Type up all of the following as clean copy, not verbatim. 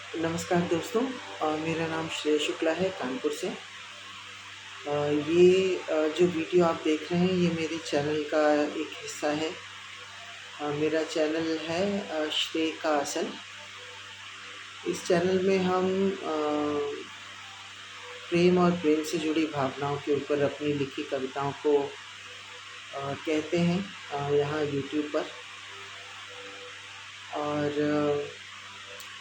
नमस्कार दोस्तों। मेरा नाम श्रेय शुक्ला है कानपुर से। ये जो वीडियो आप देख रहे हैं ये मेरे चैनल का एक हिस्सा है। मेरा चैनल है श्रेय का असल। इस चैनल में हम प्रेम और प्रेम से जुड़ी भावनाओं के ऊपर अपनी लिखी कविताओं को कहते हैं यहाँ यूट्यूब पर। और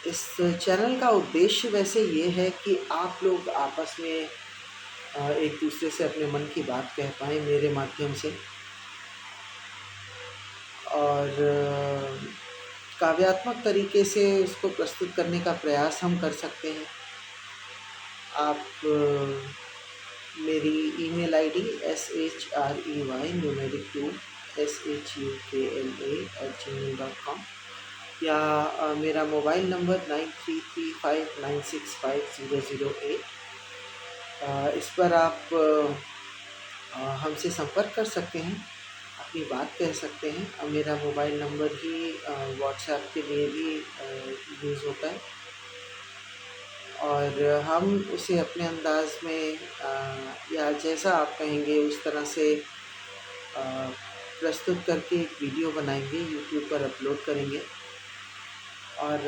इस चैनल का उद्देश्य वैसे ये है कि आप लोग आपस में एक दूसरे से अपने मन की बात कह पाएँ मेरे माध्यम से। और काव्यात्मक तरीके से उसको प्रस्तुत करने का प्रयास हम कर सकते हैं। आप मेरी ईमेल आईडी shrey2shukla@gmail.com या मेरा मोबाइल नंबर 9335965008 इस पर आप हमसे संपर्क कर सकते हैं, अपनी बात कह सकते हैं। मेरा मोबाइल नंबर ही व्हाट्सएप के लिए भी यूज़ होता है और हम उसे अपने अंदाज़ में या जैसा आप कहेंगे उस तरह से प्रस्तुत करके एक वीडियो बनाएंगे, यूट्यूब पर अपलोड करेंगे और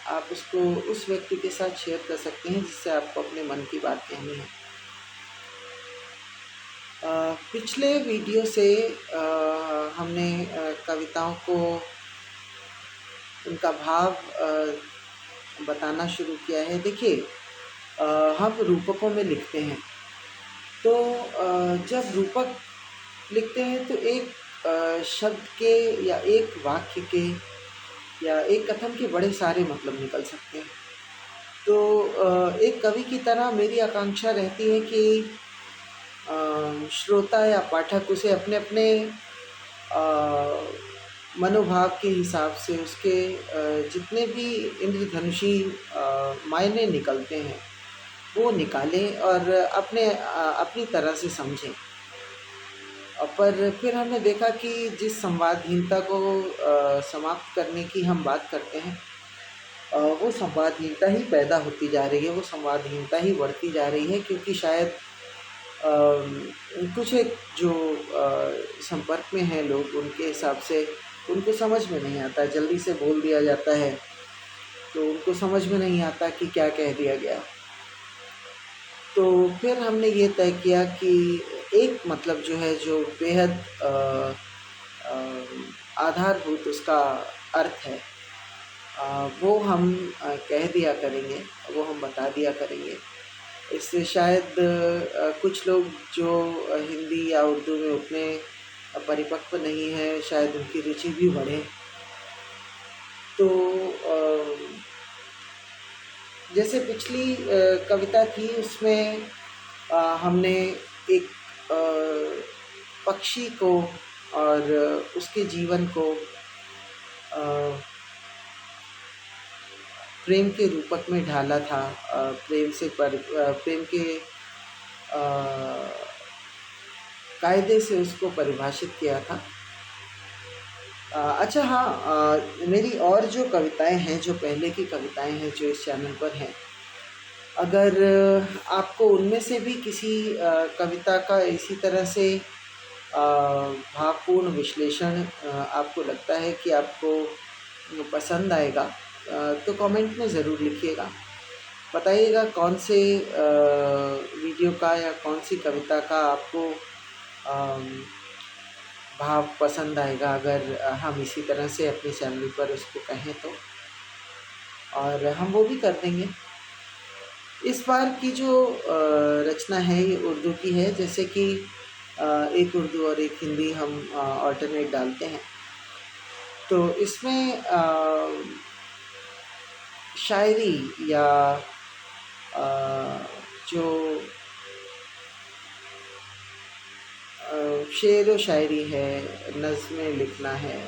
आप उसको उस व्यक्ति के साथ शेयर कर सकते हैं जिससे आपको अपने मन की बात कहनी है। पिछले वीडियो से हमने कविताओं को उनका भाव बताना शुरू किया है। देखिए, हम रूपकों में लिखते हैं तो जब रूपक लिखते हैं तो एक शब्द के या एक वाक्य के या एक कथन के बड़े सारे मतलब निकल सकते हैं। तो एक कवि की तरह मेरी आकांक्षा रहती है कि श्रोता या पाठक उसे अपने अपने मनोभाव के हिसाब से उसके जितने भी इंद्रधनुषी मायने निकलते हैं वो निकालें और अपनी तरह से समझें। पर फिर हमने देखा कि जिस संवादहीनता को समाप्त करने की हम बात करते हैं वो संवादहीनता ही पैदा होती जा रही है, वो संवादहीनता ही बढ़ती जा रही है क्योंकि शायद कुछ एक जो संपर्क में हैं लोग उनके हिसाब से उनको समझ में नहीं आता, जल्दी से बोल दिया जाता है तो उनको समझ में नहीं आता कि क्या कह दिया गया। तो फिर हमने ये तय किया कि एक मतलब जो है जो बेहद आधारभूत उसका अर्थ है वो हम कह दिया करेंगे, वो हम बता दिया करेंगे। इससे शायद कुछ लोग जो हिंदी या उर्दू में उतने परिपक्व नहीं हैं, शायद उनकी रुचि भी बढ़े। तो जैसे पिछली कविता थी उसमें हमने एक पक्षी को और उसके जीवन को प्रेम के रूपक में ढाला था। प्रेम के कायदे से उसको परिभाषित किया था। अच्छा हाँ, मेरी और जो कविताएं हैं, जो पहले की कविताएं हैं जो इस चैनल पर हैं, अगर आपको उनमें से भी किसी कविता का इसी तरह से भावपूर्ण विश्लेषण आपको लगता है कि आपको पसंद आएगा तो कमेंट में ज़रूर लिखिएगा। बताइएगा कौन से वीडियो का या कौन सी कविता का आपको भाव पसंद आएगा अगर हम इसी तरह से अपने चैनल पर उसको कहें तो, और हम वो भी कर देंगे। इस बार की जो रचना है ये उर्दू की है, जैसे कि एक उर्दू और एक हिंदी हम ऑल्टरनेट डालते हैं। तो इसमें शायरी या जो शेर व शायरी है, नज़्में लिखना है,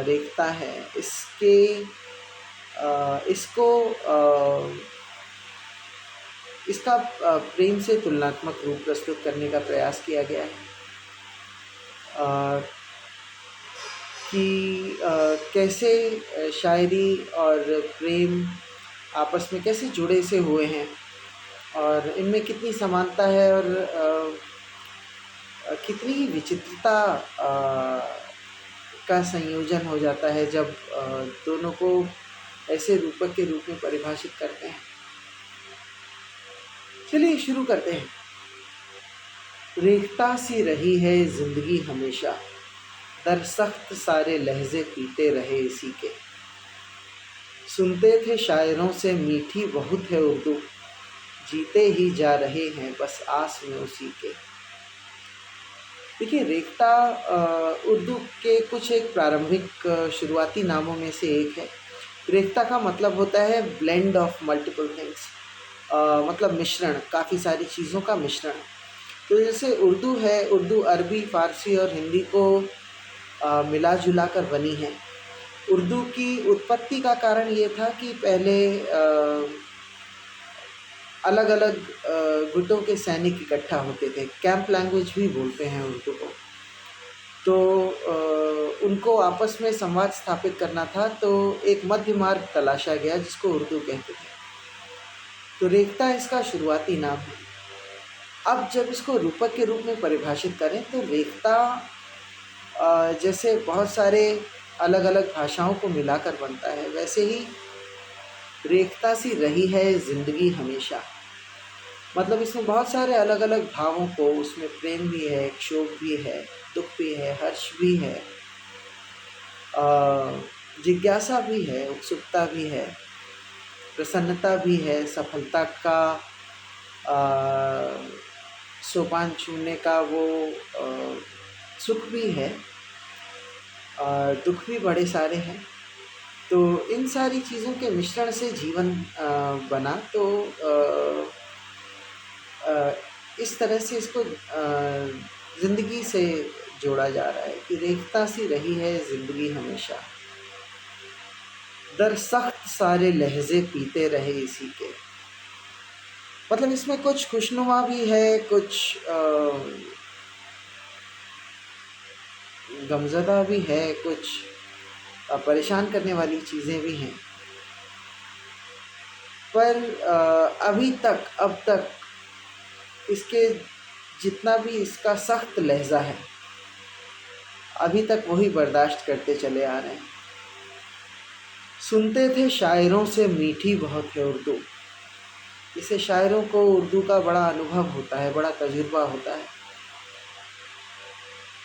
रेखता है, इसका प्रेम से तुलनात्मक रूप प्रस्तुत करने का प्रयास किया गया है। कि कैसे शायरी और प्रेम आपस में कैसे जुड़े से हुए हैं और इनमें कितनी समानता है और कितनी ही विचित्रता का संयोजन हो जाता है जब दोनों को ऐसे रूपक के रूप में परिभाषित करते हैं। चलिए शुरू करते हैं। रेखता सी रही है जिंदगी हमेशा, दर सख्त सारे लहजे पीते रहे इसी के। सुनते थे शायरों से मीठी बहुत है उर्दू, जीते ही जा रहे हैं बस आस में उसी के। देखिए, रेखता उर्दू के कुछ एक प्रारंभिक शुरुआती नामों में से एक है। रेखता का मतलब होता है ब्लेंड ऑफ मल्टीपल थिंग्स, मतलब मिश्रण, काफ़ी सारी चीज़ों का मिश्रण। तो जैसे उर्दू है, उर्दू अरबी, फ़ारसी और हिंदी को मिला जुला कर बनी है। उर्दू की उत्पत्ति का कारण ये था कि पहले अलग अलग गुटों के सैनिक इकट्ठा होते थे, कैंप लैंग्वेज भी बोलते हैं उर्दू को। तो उनको आपस में संवाद स्थापित करना था, तो एक मध्य मार्ग तलाशा गया जिसको उर्दू कहते थे। तो रेखता इसका शुरुआती नाम है। अब जब इसको रूपक के रूप में परिभाषित करें तो रेखता जैसे बहुत सारे अलग अलग भाषाओं को मिलाकर बनता है, वैसे ही रेखता सी रही है ज़िंदगी हमेशा। मतलब इसमें बहुत सारे अलग अलग भावों को, उसमें प्रेम भी है, क्षोभ भी है, दुख भी है, हर्ष भी है, जिज्ञासा भी है, उत्सुकता भी है, प्रसन्नता भी है, सफलता का सोपान छूने का वो सुख भी है, दुख भी बड़े सारे हैं। तो इन सारी चीज़ों के मिश्रण से जीवन बना। तो इस तरह से इसको ज़िंदगी से जोड़ा जा रहा है कि रेखता सी रही है ज़िंदगी हमेशा, दर सख्त सारे लहजे पीते रहे इसी के। मतलब इसमें कुछ खुशनुमा भी है, कुछ गमज़दा भी है, कुछ परेशान करने वाली चीज़ें भी हैं। पर अब तक इसके जितना भी इसका सख्त लहजा है, अभी तक वही बर्दाश्त करते चले आ रहे हैं। सुनते थे शायरों से मीठी बहुत है उर्दू। इसे शायरों को उर्दू का बड़ा अनुभव होता है, बड़ा तजुर्बा होता है।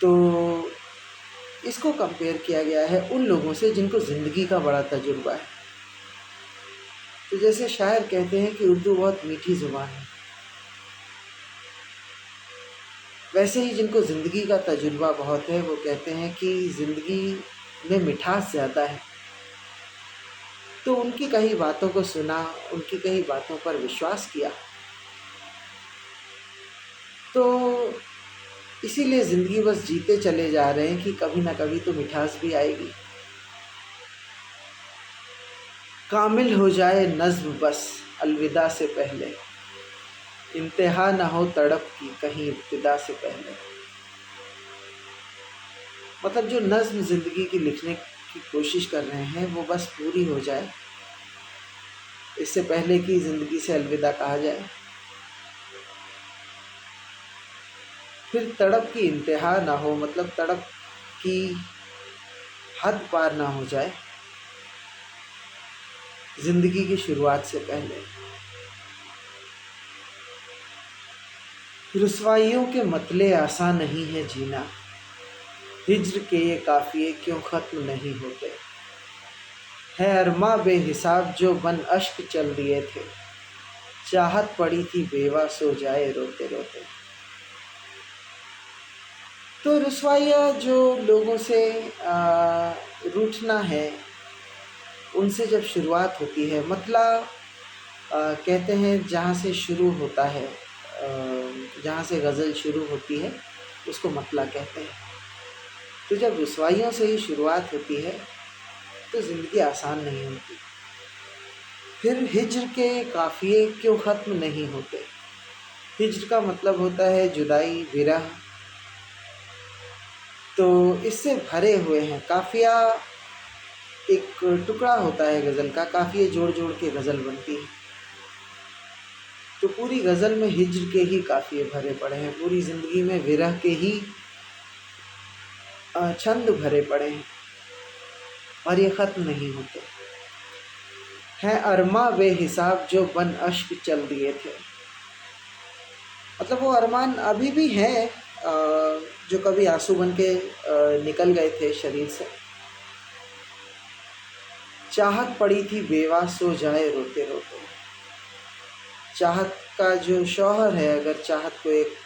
तो इसको कंपेयर किया गया है उन लोगों से जिनको ज़िंदगी का बड़ा तजुर्बा है। तो जैसे शायर कहते हैं कि उर्दू बहुत मीठी ज़ुबान है, वैसे ही जिनको ज़िंदगी का तजुर्बा बहुत है वो कहते हैं कि ज़िंदगी में मिठास ज़्यादा है। तो उनकी कई बातों को सुना, उनकी कई बातों पर विश्वास किया, तो इसीलिए ज़िंदगी बस जीते चले जा रहे हैं कि कभी ना कभी तो मिठास भी आएगी। कामिल हो जाए नज़्म बस अलविदा से पहले, इंतहा ना हो तड़प की कहीं इब्तिदा से पहले। मतलब जो नज़्म ज़िंदगी की लिखने की कोशिश कर रहे हैं वो बस पूरी हो जाए, इससे पहले कि ज़िंदगी से अलविदा कहा जाए। फिर तड़प की इंतहा ना हो, मतलब तड़प की हद पार ना हो जाए ज़िंदगी की शुरुआत से पहले। रुसवाइयों के मतले आसान नहीं है जीना, हिज्र के ये काफ़िए क्यों ख़त्म नहीं होते। है अरमा बेहिसाब जो बन अश्क चल दिए थे, चाहत पड़ी थी बेवा सो जाए रोते रोते। तो रुसवाइयाँ जो लोगों से रूठना है, उनसे जब शुरुआत होती है, मतलब कहते हैं जहाँ से शुरू होता है, जहाँ से गज़ल शुरू होती है उसको मतला कहते हैं। तो जब रुसवाइयों से ही शुरुआत होती है तो ज़िंदगी आसान नहीं होती। फिर हिज्र के काफ़िए क्यों ख़त्म नहीं होते। हिज्र का मतलब होता है जुदाई, विरह, तो इससे भरे हुए हैं। काफ़िया एक टुकड़ा होता है गज़ल का, काफ़िए जोड़ जोड़ के गज़ल बनती है। तो पूरी गज़ल में हिज्र के ही काफ़िए भरे पड़े हैं, पूरी ज़िंदगी में विरह के ही छंद भरे पड़े हैं, और ये ख़त्म नहीं होते हैं। अरमा बेहिसाब जो बन अश्क चल दिए थे, मतलब वो अरमान अभी भी हैं जो कभी आंसू बन के निकल गए थे शरीर से। चाहत पड़ी थी बेवा सो जाए रोते रोते। चाहत का जो शौहर है, अगर चाहत को एक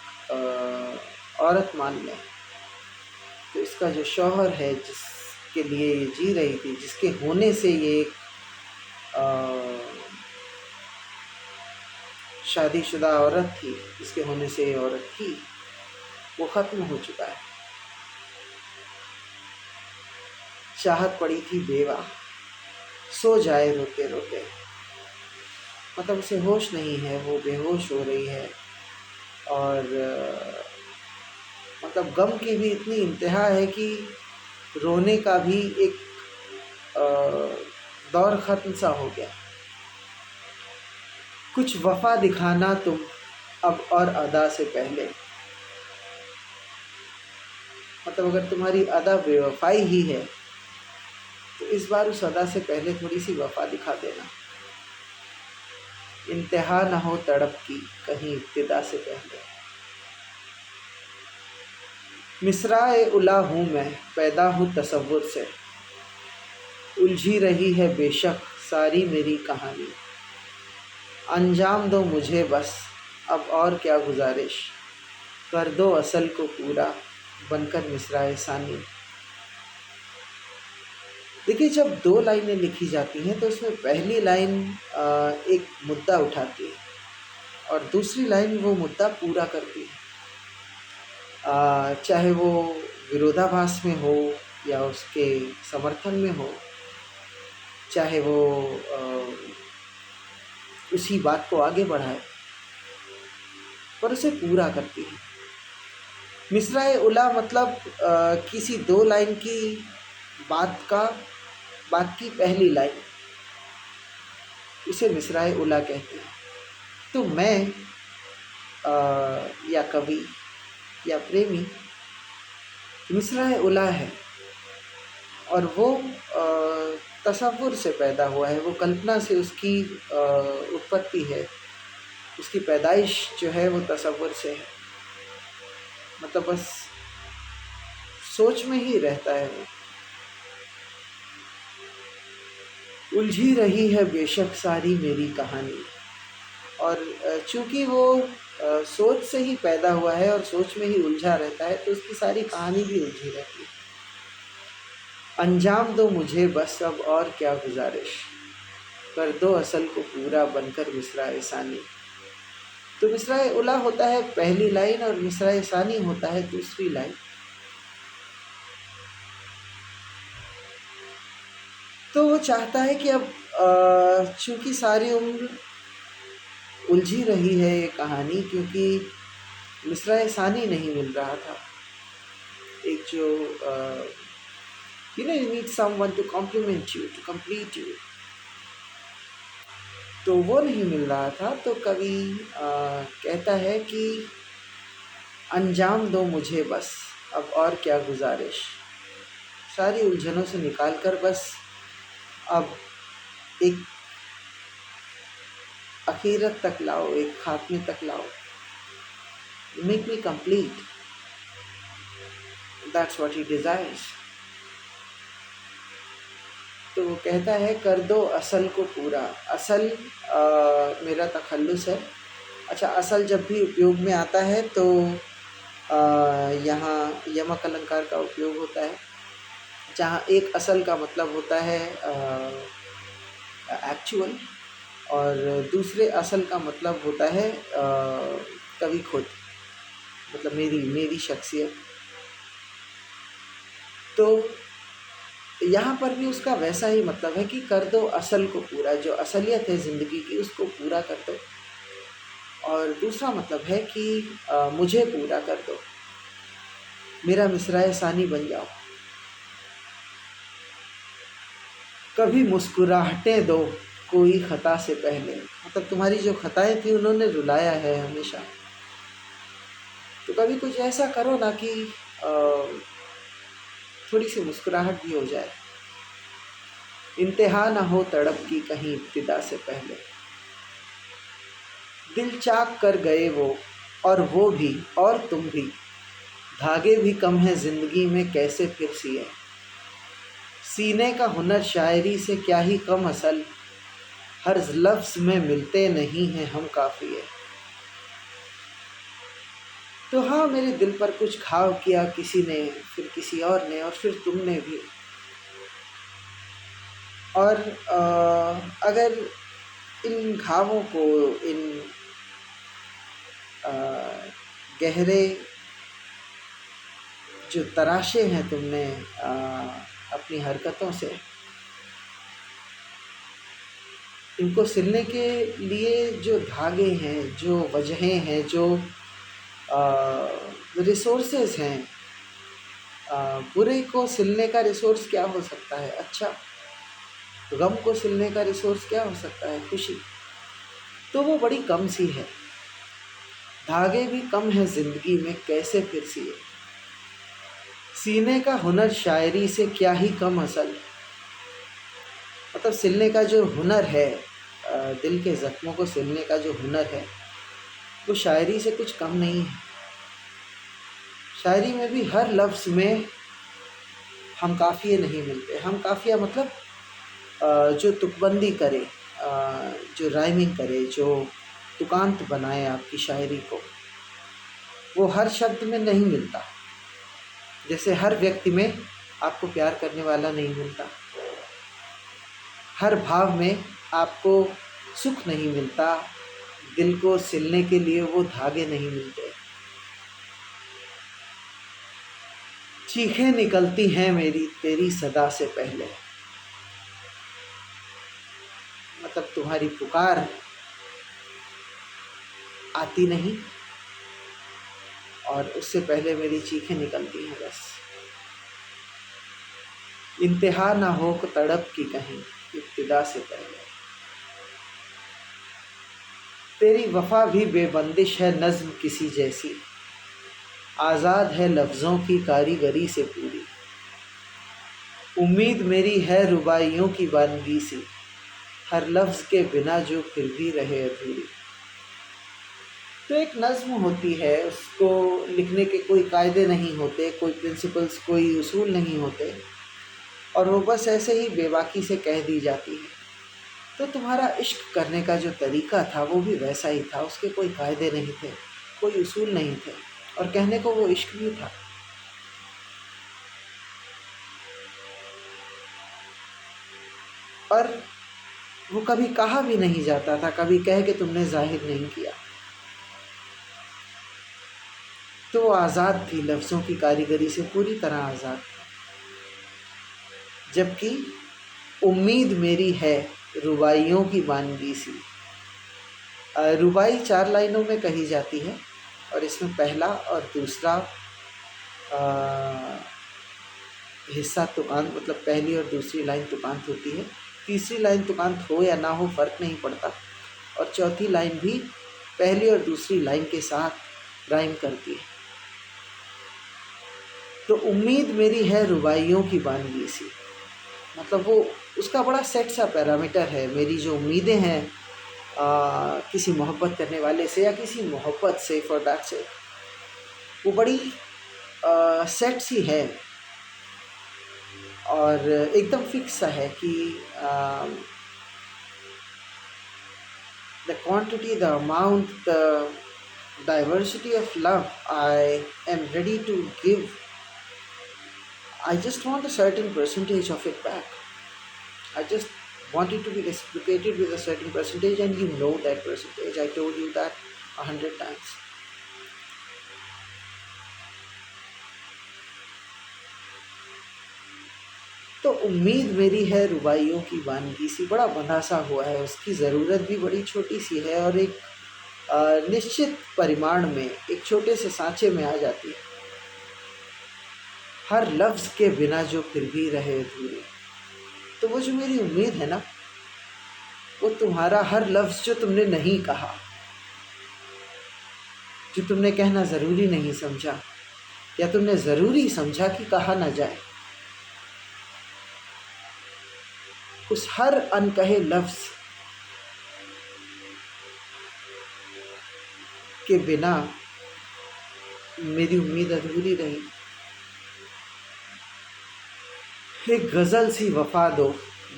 औरत मान लें, तो इसका जो शौहर है जिसके लिए ये जी रही थी, जिसके होने से ये शादीशुदा औरत थी, जिसके होने से ये औरत थी, वो ख़त्म हो चुका है। चाहत पड़ी थी बेवा सो जाए रोते रोते, मतलब उसे होश नहीं है, वो बेहोश हो रही है, और मतलब गम की भी इतनी इंतहा है कि रोने का भी एक दौर ख़त्म सा हो गया। कुछ वफ़ा दिखाना तुम अब और अदा से पहले, मतलब अगर तुम्हारी अदा बेवफाई ही है तो इस बार उस अदा से पहले थोड़ी सी वफ़ा दिखा देना। इंतहा न हो तड़प की कहीं इब्तिदा से पहले। मिसराए उला हूँ मैं पैदा हूँ तसव्वुर से, उलझी रही है बेशक सारी मेरी कहानी। अंजाम दो मुझे बस अब और क्या गुजारिश, कर दो असल को पूरा बनकर मिसराए सानी। देखिए, जब दो लाइनें लिखी जाती हैं तो उसमें पहली लाइन एक मुद्दा उठाती है और दूसरी लाइन वो मुद्दा पूरा करती है। चाहे वो विरोधाभास में हो या उसके समर्थन में हो, चाहे वो उसी बात को आगे बढ़ाए, पर उसे पूरा करती है। मिसराए उला मतलब किसी दो लाइन की बात की पहली लाइन, इसे मिसराए उला कहते हैं। तो मैं या कवि या प्रेमी मिसराए उला है, और वो तसव्वुर से पैदा हुआ है, वो कल्पना से उसकी उत्पत्ति है, उसकी पैदाइश जो है वो तसव्वुर से है। मतलब बस सोच में ही रहता है वो। उलझी रही है बेशक सारी मेरी कहानी, और चूँकि वो सोच से ही पैदा हुआ है और सोच में ही उलझा रहता है, तो उसकी सारी कहानी भी उलझी रहती है। अंजाम दो मुझे बस अब और क्या गुजारिश, कर दो असल को पूरा बनकर मिसराए सानी। तो मिसराए उला होता है पहली लाइन और मिसराए सानी होता है दूसरी लाइन। तो वो चाहता है कि अब चूँकि सारी उम्र उलझी रही है ये कहानी, क्योंकि मिसराए सानी नहीं मिल रहा था। एक जो you need someone to compliment you, to complete you, तो वो नहीं मिल रहा था। तो कवि कहता है कि अंजाम दो मुझे बस अब और क्या गुजारिश, सारी उलझनों से निकाल कर बस अब एक आखिरत तक लाओ, एक खात्मे तक लाओ। Make me complete, that's what he desires. तो वो कहता है कर दो असल को पूरा। असल मेरा तखल्लुस है। अच्छा, असल जब भी उपयोग में आता है तो यहाँ यमक अलंकार का उपयोग होता है, जहाँ एक असल का मतलब होता है एक्चुअल, और दूसरे असल का मतलब होता है कवि खुद, मतलब मेरी शख्सियत। तो यहाँ पर भी उसका वैसा ही मतलब है कि कर दो असल को पूरा, जो असलियत है ज़िंदगी की उसको पूरा कर दो। और दूसरा मतलब है कि मुझे पूरा कर दो। मेरा मिसराए सानी बन जाओ। कभी मुस्कुराहटें दो कोई ख़ता से पहले, मतलब तुम्हारी जो ख़ताएँ थी उन्होंने रुलाया है हमेशा, तो कभी कुछ ऐसा करो ना कि थोड़ी सी मुस्कुराहट भी हो जाए। इंतहा ना हो तड़प की कहीं इब्तिदा से पहले। दिल चाक कर गए वो, और वो भी और तुम भी, धागे भी कम है ज़िंदगी में कैसे फिर सिए। सीने का हुनर शायरी से क्या ही कम असल, हर लफ्ज़ में मिलते नहीं हैं हम काफ़िए। तो हाँ, मेरे दिल पर कुछ घाव किया किसी ने, फिर किसी और ने, और फिर तुमने भी। और अगर इन घावों को, इन अ, गहरे जो तराशे हैं तुमने अपनी हरकतों से, इनको सिलने के लिए जो धागे हैं, जो वजहें हैं, जो रिसोर्सेज हैं, बुरे को सिलने का रिसोर्स क्या हो सकता है? अच्छा, गम को सिलने का रिसोर्स क्या हो सकता है? खुशी। तो वो बड़ी कम सी है। धागे भी कम है ज़िंदगी में कैसे फिर सिए। सीने का हुनर शायरी से क्या ही कम असल, मतलब सिलने का जो हुनर है, दिल के ज़ख्मों को सिलने का जो हुनर है, वो शायरी से कुछ कम नहीं है। शायरी में भी हर लफ्ज़ में हम काफ़िए नहीं मिलते। हम काफ़िया मतलब जो तुकबंदी करे, जो राइमिंग करे, जो तुकांत बनाए आपकी शायरी को, वो हर शब्द में नहीं मिलता। जैसे हर व्यक्ति में आपको प्यार करने वाला नहीं मिलता, हर भाव में आपको सुख नहीं मिलता, दिल को सिलने के लिए वो धागे नहीं मिलते। चीखें निकलती हैं मेरी तेरी सदा से पहले, मतलब तुम्हारी पुकार आती नहीं और उससे पहले मेरी चीखें निकलती हैं बस। इंतहा ना हो तड़प की कहीं इब्तिदा से पहले। तेरी वफ़ा भी बेबंदिश है नज़्म किसी जैसी, आज़ाद है लफ्ज़ों की कारीगरी से पूरी। उम्मीद मेरी है रुबाइयों की वानगी सी, हर लफ्ज़ के बिना जो फिर भी रहे अधूरी। तो एक नज़्म होती है, उसको लिखने के कोई कायदे नहीं होते, कोई प्रिंसिपल्स, कोई उसूल नहीं होते, और वो बस ऐसे ही बेबाकी से कह दी जाती है। तो तुम्हारा इश्क करने का जो तरीक़ा था वो भी वैसा ही था, उसके कोई कायदे नहीं थे, कोई उसूल नहीं थे, और कहने को वो इश्क भी था। और वो कभी कहा भी नहीं जाता था, कभी कह के तुमने ज़ाहिर नहीं किया। तो वो आज़ाद थी, लफ्ज़ों की कारीगरी से पूरी तरह आज़ाद थी। जबकि उम्मीद मेरी है रुबाइयों की वानगी सी। रुबाई 4 लाइनों में कही जाती है, और इसमें पहला और दूसरा हिस्सा तुकांत, मतलब पहली और दूसरी लाइन तुकांत होती है। तीसरी लाइन तुकांत हो या ना हो फ़र्क नहीं पड़ता, और चौथी लाइन भी पहली और दूसरी लाइन के साथ राइम करती है। तो उम्मीद मेरी है रुबाइयों की वानगी सी, मतलब वो उसका बड़ा सेट सा पैरामीटर है। मेरी जो उम्मीदें हैं किसी मोहब्बत करने वाले से या किसी मोहब्बत से, फॉर दैट से, वो बड़ी सेट सी है, और एकदम फिक्स सा है कि the quantity, the amount, the diversity of love I am ready to give, I just want a certain percentage of it back. I just want it to be reciprocated with a certain percentage, and you know that percentage. I told you that 100 times. तो उम्मीद मेरी है रुबाइयों की वानगी सी, बड़ा बंधा सा हुआ है, उसकी ज़रूरत भी बड़ी छोटी सी है, और एक निश्चित परिमाण में, एक छोटे से सांचे में आ जाती है। हर लफ्ज़ के बिना जो फिर भी रहे अधूरे। तो वो जो मेरी उम्मीद है ना, वो तुम्हारा हर लफ्ज़ जो तुमने नहीं कहा, जो तुमने कहना ज़रूरी नहीं समझा, या तुमने ज़रूरी समझा कि कहा ना जाए, उस हर अनकहे लफ्ज़ के बिना मेरी उम्मीद अधूरी रही। एक गज़ल सी वफ़ा दो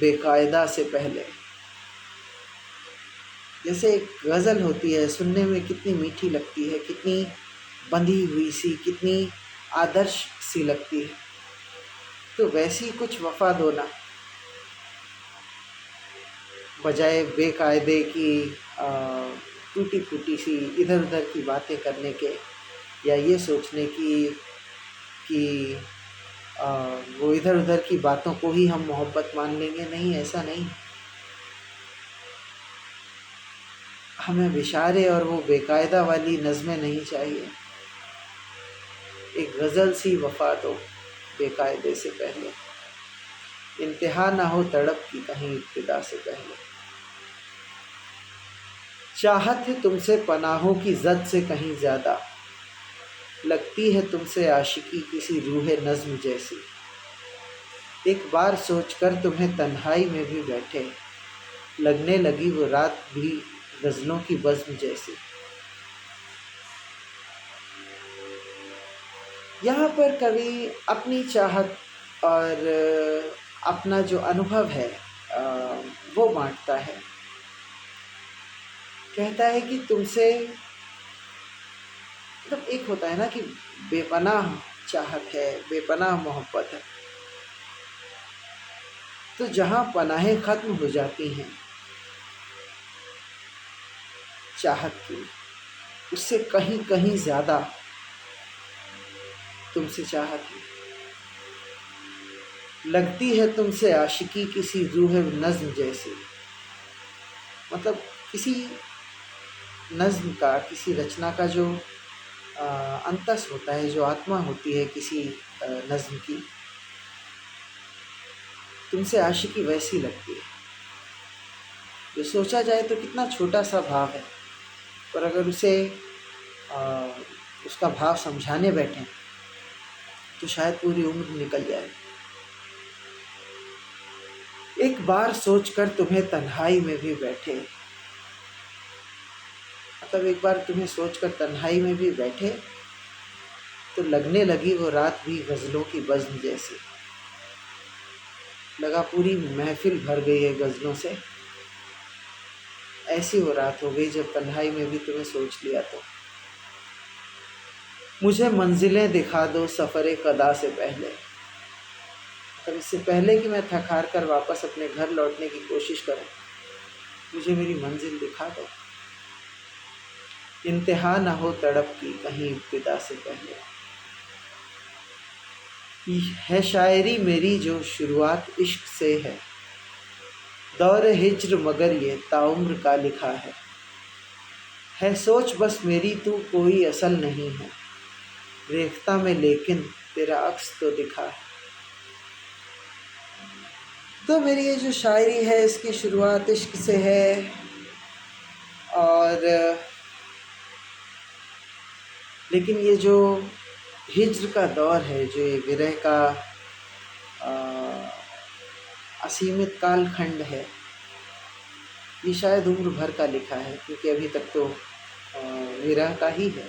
बेकायदा से पहले। जैसे एक गज़ल होती है, सुनने में कितनी मीठी लगती है, कितनी बंधी हुई सी, कितनी आदर्श सी लगती है, तो वैसी कुछ वफ़ा दो ना, बजाय बेकायदे की टूटी फूटी सी इधर उधर की बातें करने के, या ये सोचने की कि वो इधर उधर की बातों को ही हम मोहब्बत मान लेंगे। नहीं, ऐसा नहीं। हमें विशारे और वो बेकायदा वाली नज़में नहीं चाहिए। एक गज़ल सी वफ़ा दो बेकायदे से पहले, इंतहा ना हो तड़प की कहीं इब्तिदा से पहले। चाहत है तुमसे पनाहों की ज़द से कहीं ज़्यादा, लगती है तुमसे आशिकी किसी रूह नज़्म जैसी। एक बार सोचकर तुम्हें तन्हाई में भी बैठे, लगने लगी वो रात भी गज़लों की बज़्म जैसी। यहाँ पर कवि अपनी चाहत और अपना जो अनुभव है वो बांटता है। कहता है कि तुमसे, मतलब एक होता है ना कि बेपनाह चाहत है, बेपनाह मोहब्बत है, तो जहाँ पनाहें ख़त्म हो जाती हैं चाहत की, उससे कहीं कहीं ज़्यादा तुमसे चाहत है। लगती है तुमसे आशिकी किसी रूह नज़्म जैसी, मतलब किसी नज़्म का, किसी रचना का जो अंतस होता है, जो आत्मा होती है किसी नज़्म की, तुमसे आशिकी वैसी लगती है। जो सोचा जाए तो कितना छोटा सा भाव है, पर अगर उसे उसका भाव समझाने बैठें तो शायद पूरी उम्र निकल जाए। एक बार सोचकर तुम्हें तन्हाई में भी बैठे, मतलब एक बार तुम्हें सोचकर तन्हाई में भी बैठे तो लगने लगी वो रात भी गज़लों की बज़्म जैसी। लगा पूरी महफिल भर गई है गज़लों से, ऐसी वो रात हो गई जब तन्हाई में भी तुम्हें सोच लिया। तो मुझे मंजिलें दिखा दो सफ़र क़दा से पहले, तब इससे पहले कि मैं थक हार कर वापस अपने घर लौटने की कोशिश करूं, मुझे मेरी मंजिल दिखा दो। इंतहा ना हो तड़प की कहीं इब्तिदा से पहले। है शायरी मेरी जो शुरुआत इश्क से दौर हिज्र मगर ये ताउम्र का लिखा है सोच बस मेरी तू कोई असल नहीं है, रेख्ता में लेकिन तेरा अक्स तो दिखा है। तो मेरी ये जो शायरी है इसकी शुरुआत इश्क से है, और लेकिन ये जो हिज्र का दौर है, जो ये विरह का असीमित कालखंड है, ये शायद उम्र भर का लिखा है, क्योंकि अभी तक तो विरह का ही है।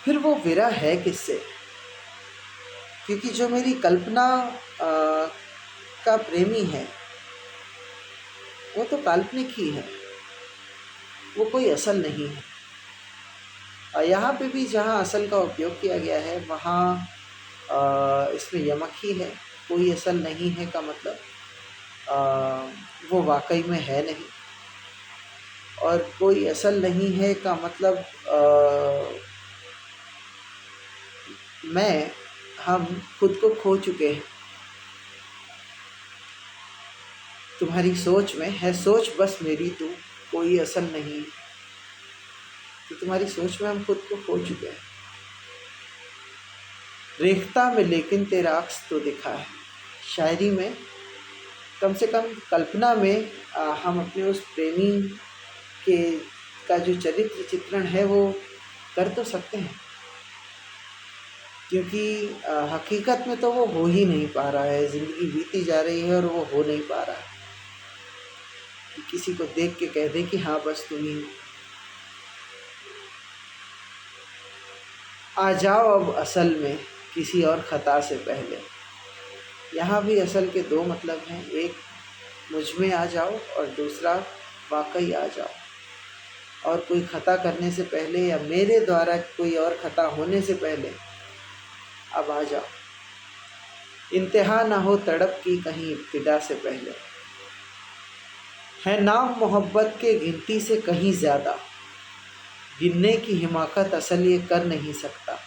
फिर वो विरह है किससे? क्योंकि जो मेरी कल्पना का प्रेमी है वो तो काल्पनिक ही है, वो कोई असल नहीं है। और यहाँ पे भी जहाँ असल का उपयोग किया गया है वहाँ इसमें यमक ही है। कोई असल नहीं है का मतलब वो वाकई में है नहीं, और कोई असल नहीं है का मतलब हम खुद को खो चुके हैं तुम्हारी सोच में। है सोच बस मेरी तू कोई असल नहीं, तो तुम्हारी सोच में हम खुद को खो चुके हैं। रेख्ता में लेकिन तेरा अक्स तो दिखा है। शायरी में कम से कम कल्पना में हम अपने उस प्रेमी के का जो चरित्र चित्रण है वो कर तो सकते हैं, क्योंकि हकीकत में तो वो हो ही नहीं पा रहा है। ज़िंदगी बीती जा रही है और वो हो नहीं पा रहा है कि किसी को देख के कह दे कि हाँ बस तुम ही आ जाओ अब असल में किसी और ख़ता से पहले। यहाँ भी असल के दो मतलब हैं, एक मुझ में आ जाओ और दूसरा वाकई आ जाओ। और कोई ख़ता करने से पहले या मेरे द्वारा कोई और ख़ता होने से पहले अब आ जाओ। इंतहा ना हो तड़प की कहीं इब्तिदा से पहले। है नाम मोहब्बत के गिनती से कहीं ज़्यादा, गिनने की हिमाकत असल ये कर नहीं सकता।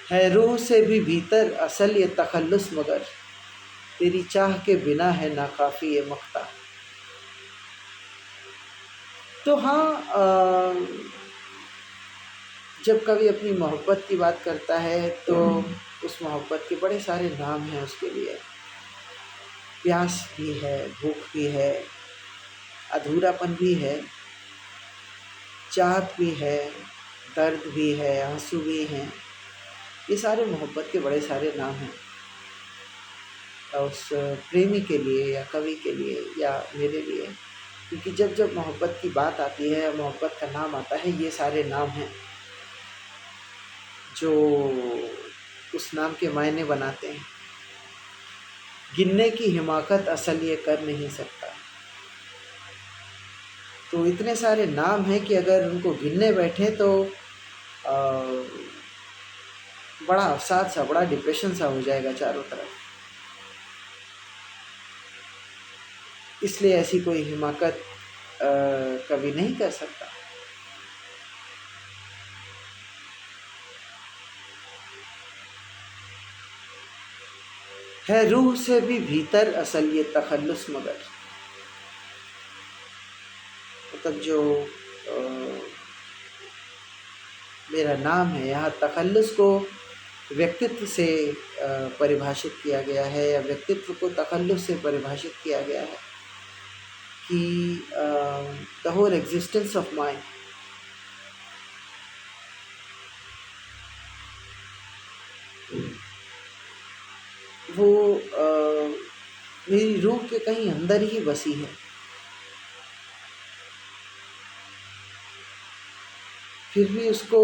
है रूह से भी भीतर असल ये तखल्लुस, मगर तेरी चाह के बिना है नाकाफ़ी ये मख्ता। तो हाँ, जब कभी अपनी मोहब्बत की बात करता है तो उस मोहब्बत के बड़े सारे नाम हैं उसके लिए। प्यास भी है, भूख भी है, अधूरापन भी है, चाहत भी है, दर्द भी है, आंसू भी हैं। ये सारे मोहब्बत के बड़े सारे नाम हैं उस प्रेमी के लिए या कवि के लिए या मेरे लिए। क्योंकि जब जब मोहब्बत की बात आती है, मोहब्बत का नाम आता है, ये सारे नाम हैं जो उस नाम के मायने बनाते हैं। गिनने की हिमाकत असल ये कर नहीं सकता। तो इतने सारे नाम हैं कि अगर उनको गिनने बैठें तो बड़ा अवसाद सा, बड़ा डिप्रेशन सा हो जाएगा चारों तरफ। इसलिए ऐसी कोई हिमाकत कभी नहीं कर सकता। है रूह से भी भीतर असल ये तखल्लुस, मगर मतलब जो मेरा नाम है, यहाँ तखल्लुस को व्यक्तित्व से परिभाषित किया गया है, या व्यक्तित्व को तखल्लुस से परिभाषित किया गया है कि the whole existence of mind, वो मेरी रूह के कहीं अंदर ही बसी है। फिर भी उसको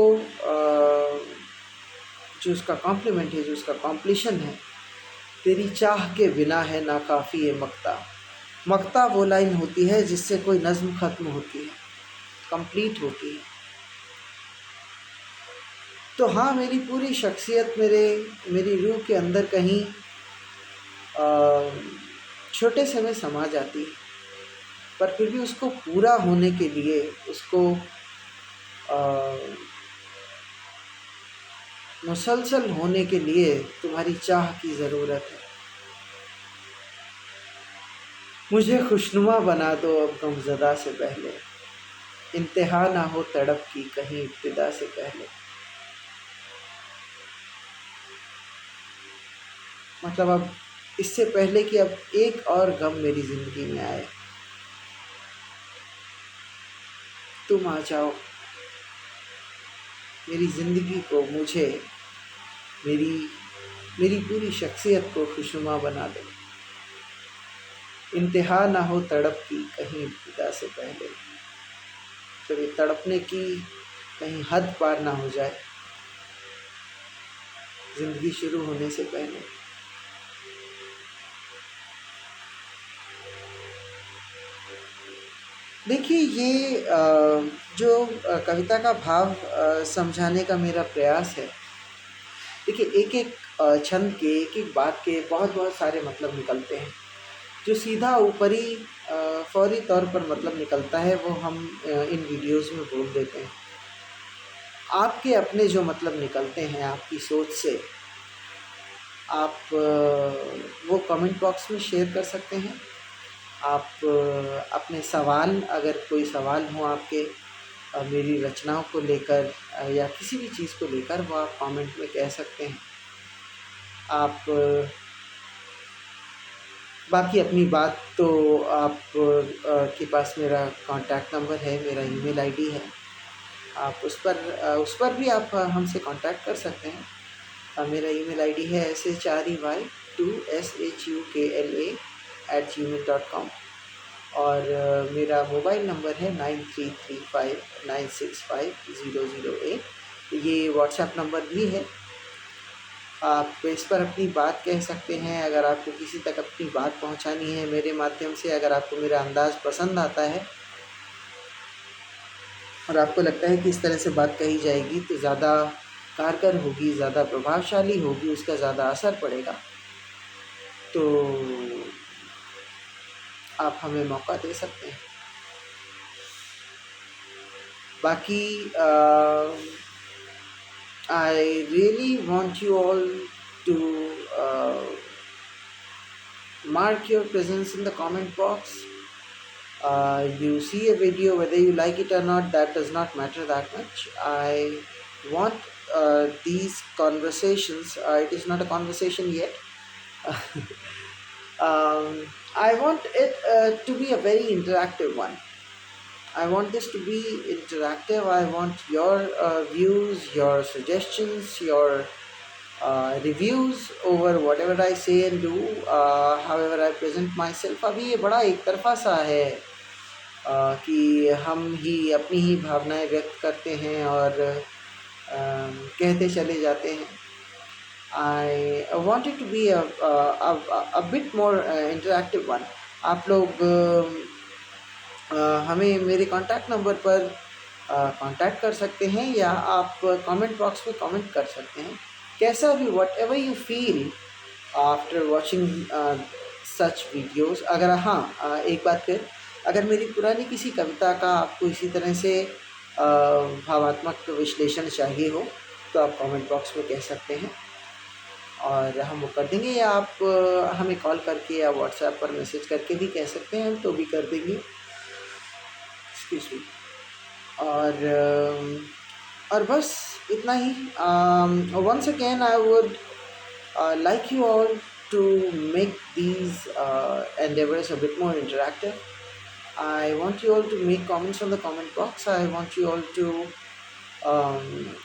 जो उसका कॉम्प्लीमेंट है, जो उसका कॉम्प्लीशन है, तेरी चाह के बिना है नाकाफ़ी ये मक्ता। मक्ता वो लाइन होती है जिससे कोई नज़्म ख़त्म होती है, कंप्लीट होती है। तो हाँ, मेरी पूरी शख्सियत मेरी रूह के अंदर कहीं छोटे से में समा जाती है, पर फिर भी उसको पूरा होने के लिए, उसको मुसलसल होने के लिए तुम्हारी चाह की ज़रूरत है। मुझे खुशनुमा बना दो अब गमज़दा से पहले, इंतहा ना हो तड़प की कहीं इब्तिदा से पहले। मतलब अब इससे पहले कि अब एक और गम मेरी ज़िंदगी में आए, तुम आ जाओ, मेरी ज़िंदगी को, मुझे, मेरी मेरी पूरी शख्सियत को खुशनुमा बना दो। इंतहा ना हो तड़प की कहीं इब्तिदा से पहले, जब ये तड़पने की कहीं हद पार ना हो जाए ज़िंदगी शुरू होने से पहले। देखिए, ये जो कविता का भाव समझाने का मेरा प्रयास है। देखिए, एक एक छंद के, एक एक बात के बहुत बहुत सारे मतलब निकलते हैं। जो सीधा ऊपरी फौरी तौर पर मतलब निकलता है वो हम इन वीडियोस में बोल देते हैं। आपके अपने जो मतलब निकलते हैं आपकी सोच से, आप वो कमेंट बॉक्स में शेयर कर सकते हैं। आप अपने सवाल, अगर कोई सवाल हो आपके, मेरी रचनाओं को लेकर या किसी भी चीज़ को लेकर वो आप कमेंट में कह सकते हैं। आप बाकी अपनी बात तो आप के पास मेरा कॉन्टैक्ट नंबर है, मेरा ईमेल आईडी है, आप उस पर भी आप हमसे कांटेक्ट कर सकते हैं। मेरा ईमेल आईडी है shry2shukla@gmail.com और मेरा मोबाइल नंबर है 9335965008। ये व्हाट्सएप नंबर भी है, आप इस पर अपनी बात कह सकते हैं। अगर आपको किसी तक अपनी बात पहुंचानी है मेरे माध्यम से, अगर आपको मेरा अंदाज़ पसंद आता है और आपको लगता है कि इस तरह से बात कही जाएगी तो ज़्यादा कारगर होगी, ज़्यादा प्रभावशाली होगी, उसका ज़्यादा असर पड़ेगा, तो आप हमें मौका दे सकते हैं। बाकी I really want you all to mark your presence in the comment box. You see a video, whether you like it or not, that does not matter that much. I want these conversations, it is not a conversation yet. I want it to be a very interactive one. I want this to be interactive. I want your views, your suggestions, your reviews over whatever I say and do, however I present myself. अभी ये बड़ा एक तरफा सा है कि हम ही अपनी ही भावनाएं व्यक्त करते हैं और कहते चले जाते हैं। I want it to be a bit more interactive one. आप लोग हमें मेरे कांटेक्ट नंबर पर कांटेक्ट कर सकते हैं या आप कमेंट बॉक्स में कमेंट कर सकते हैं, कैसा भी, what ever you feel after watching such videos. अगर हाँ एक बात फिर, अगर मेरी पुरानी किसी कविता का आपको इसी तरह से भावात्मक विश्लेषण चाहिए हो तो आप कमेंट बॉक्स में कह सकते हैं और हम वो कर देंगे, या आप हमें कॉल करके या व्हाट्सएप पर मैसेज करके भी कह सकते हैं, हम तो भी कर देंगे। Excuse me. और बस इतना ही। Once again I would like you all to make these endeavors a bit more interactive. I want you all to make comments on the comment box. I want you all to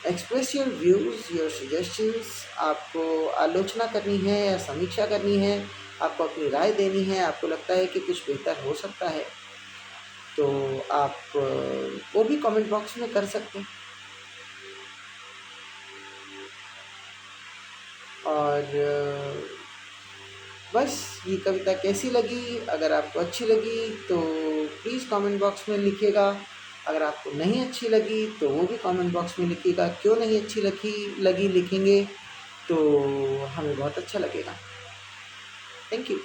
express your views, your suggestions. आपको आलोचना करनी है या समीक्षा करनी है, आपको अपनी राय देनी है, आपको लगता है कि कुछ बेहतर हो सकता है, तो आप वो भी कमेंट बॉक्स में कर सकते हैं। और बस ये कविता कैसी लगी, अगर आपको अच्छी लगी तो प्लीज़ कमेंट बॉक्स में लिखिएगा, अगर आपको नहीं अच्छी लगी तो वो भी कमेंट बॉक्स में लिखिएगा। क्यों नहीं अच्छी लगी लिखेंगे तो हमें बहुत अच्छा लगेगा। Thank you.